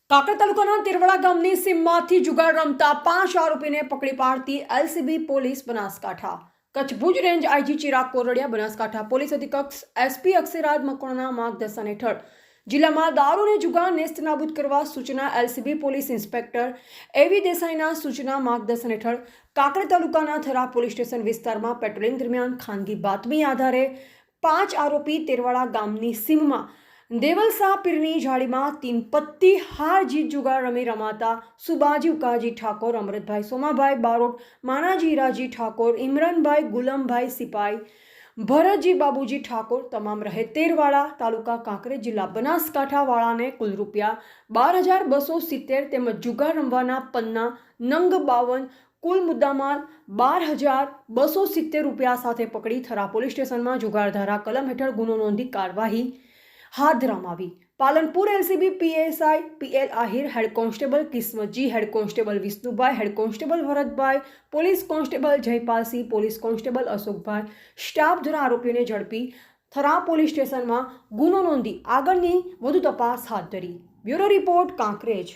કાંકરેજ તાલુકાના તિરવડા ગામની સીમમાંથી જુગાર રમતા 5 આરોપીને પકડી પાડતી LCB police Banaskantha. Kutch Bhuj range IG Chirag Kordia, Banaskantha police અધિક્ષક એસપી અક્ષયરાજ મકવાણાના માર્ગદર્શન હેઠળ જિલ્લામાં દારૂ અને જુગાર નેસ્તનાબૂદ કરવા સૂચના એલસીબી પોલીસ ઇન્સ્પેક્ટર એવી દેસાઈના સૂચના માર્ગદર્શન હેઠળ કાંકરેજ તાલુકાના થરા પોલીસ સ્ટેશન વિસ્તારમાં પેટ્રોલિંગ દરમિયાન ખાનગી બાતમી આધારે 5 આરોપી તિરવાડા ગામની સીમમાં દેવલસા પીરની જાળીમાં 3 પત્તી હાર જીત જુગાર રમાતા સુબાજી ઉકાજી ઠાકોર, અમૃતભાઈ સોમાભાઈ બારોટ, માનાજી હીરાજી ઠાકોર, ઇમરાનભાઈ ગુલામભાઈ સિપાઈ, ભરતજી બાબુજી ઠાકોર તમામ રહે તેરવાડા, તાલુકા કાંકરેજ, જિલ્લા બનાસકાંઠા વાળાને કુલ રૂપિયા 12,270 તેમજ જુગાર રમવાના પન્ના નંગ 52 કુલ મુદ્દામાલ 12,270 રૂપિયા સાથે પકડી થરા પોલીસ સ્ટેશનમાં જુગારધારા કલમ હેઠળ ગુનો નોંધી કાર્યવાહી હાથ ધરવામાં આવી। Palanpur LCB PSI PL Ahir, head constable Kismatji, head constable Vishnubhai, head constable Bharatbhai, police constable Jaypalsinh, police constable Ashokbhai staff દ્વારા આરોપીઓને ઝડપી થરા પોલીસ સ્ટેશનમાં ગુનો નોંધી આગળની વધુ તપાસ હાથ ધરી। Bureau report, Kankrej.